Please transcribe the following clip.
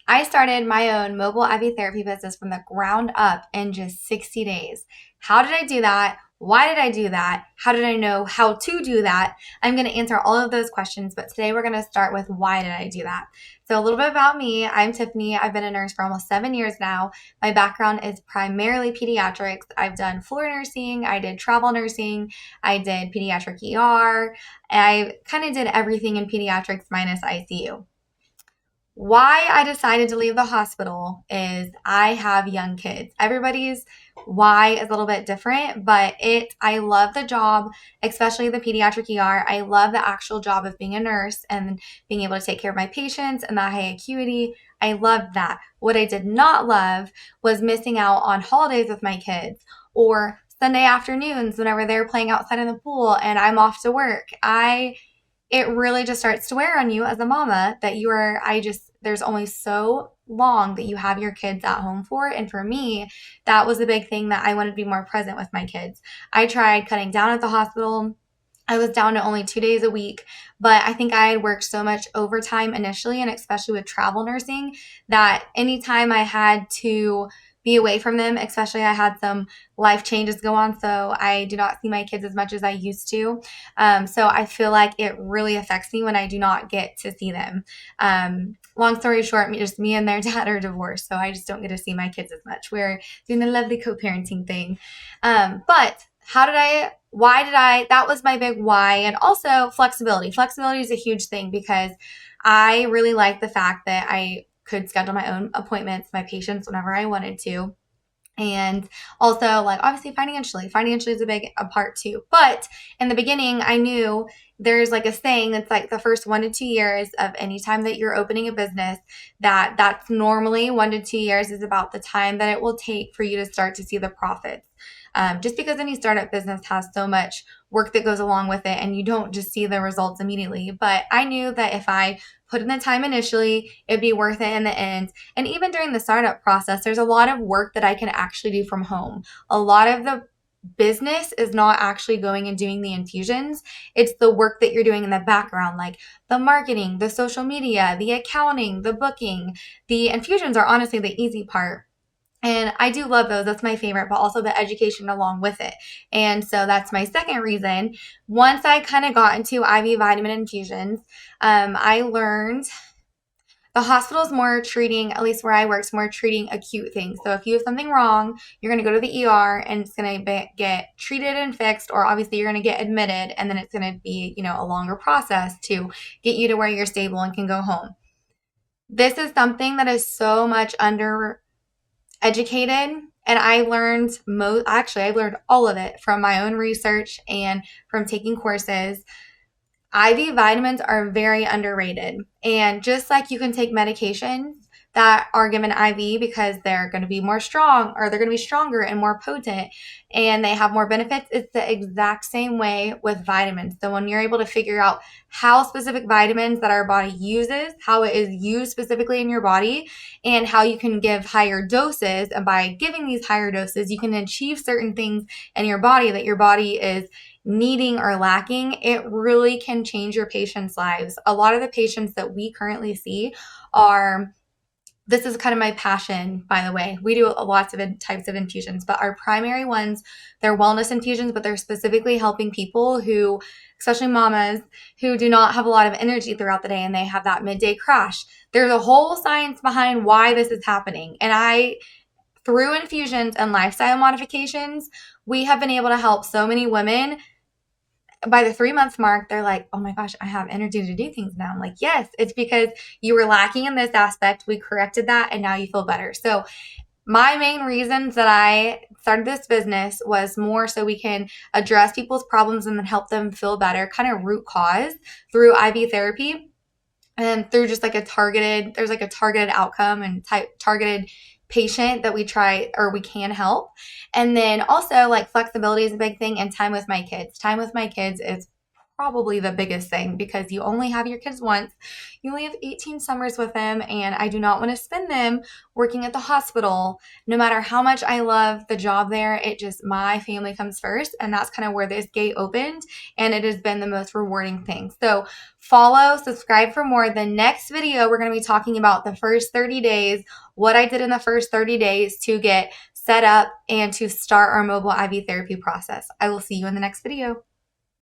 I started my own mobile IV therapy business from the ground up in just 60 days. How did I do that? Why did I do that? How did I know how to do that? I'm going to answer all of those questions, but today we're going to start with why did I do that? So, a little bit about me. I'm Tiffany. I've been a nurse for almost 7 years now. My background is primarily pediatrics. I've done floor nursing, I did travel nursing, I did pediatric ER. I kind of did everything in pediatrics minus ICU. Why I decided to leave the hospital is I have young kids. Everybody's why is a little bit different, but I love the job, especially the pediatric ER. I love the actual job of being a nurse and being able to take care of my patients and the high acuity. I loved that. What I did not love was missing out on holidays with my kids or Sunday afternoons whenever they're playing outside in the pool and I'm off to work. I It really just starts to wear on you as a mama that there's only so long that you have your kids at home for. And for me, that was a big thing that I wanted to be more present with my kids. I tried cutting down at the hospital. I was down to only 2 days a week, but I think I had worked so much overtime initially, and especially with travel nursing, that anytime I had to be away from them, especially I had some life changes go on, so I do not see my kids as much as I used to. So I feel like it really affects me when I do not get to see them. Long story short, just me and their dad are divorced, so I just don't get to see my kids as much. We're doing the lovely co-parenting thing. But that was my big why. And also flexibility. Flexibility is a huge thing because I really like the fact that I could schedule my own appointments, my patients whenever I wanted to. And also, like, obviously financially is a part too. But in the beginning, I knew there's like a saying that's like the first 1 to 2 years of any time that you're opening a business, that's normally 1 to 2 years is about the time that it will take for you to start to see the profits. Just because any startup business has so much work that goes along with it and you don't just see the results immediately. But I knew that if I put in the time initially, it'd be worth it in the end. And even during the startup process, there's a lot of work that I can actually do from home. A lot of the business is not actually going and doing the infusions. It's the work that you're doing in the background, like the marketing, the social media, the accounting, the booking. The infusions are honestly the easy part. And I do love those. That's my favorite, but also the education along with it. And so that's my second reason. Once I kind of got into IV vitamin infusions, I learned the hospital's more treating, at least where I work, more treating acute things. So if you have something wrong, you're going to go to the ER and it's going to get treated and fixed, or obviously you're going to get admitted, and then it's going to be, a longer process to get you to where you're stable and can go home. This is something that is so much under educated, and I learned all of it from my own research and from taking courses. IV vitamins are very underrated. And just like you can take medications that are given IV because they're going to be more strong, or they're going to be stronger and more potent and they have more benefits, it's the exact same way with vitamins. So when you're able to figure out how specific vitamins that our body uses, how it is used specifically in your body, and how you can give higher doses, and by giving these higher doses, you can achieve certain things in your body that your body is needing or lacking, it really can change your patients' lives. A lot of the patients that we currently see this is kind of my passion, by the way. We do lots of types of infusions, but our primary ones, they're wellness infusions, but they're specifically helping people who, especially mamas, who do not have a lot of energy throughout the day and they have that midday crash. There's a whole science behind why this is happening. And through infusions and lifestyle modifications, we have been able to help so many women. By the 3 month mark, they're like, oh my gosh, I have energy to do things now. I'm like, yes, it's because you were lacking in this aspect. We corrected that and now you feel better. So my main reasons that I started this business was more so we can address people's problems and then help them feel better, kind of root cause through IV therapy and through just like there's like a targeted outcome and targeted patient that we try or we can help. And then also like flexibility is a big thing, and time with my kids. Time with my kids is probably the biggest thing because you only have your kids once. You only have 18 summers with them, and I do not want to spend them working at the hospital. No matter how much I love the job there, my family comes first, and that's kind of where this gate opened, and it has been the most rewarding thing. So follow, subscribe for more. The next video, we're going to be talking about the first 30 days, what I did in the first 30 days to get set up and to start our mobile IV therapy process. I will see you in the next video.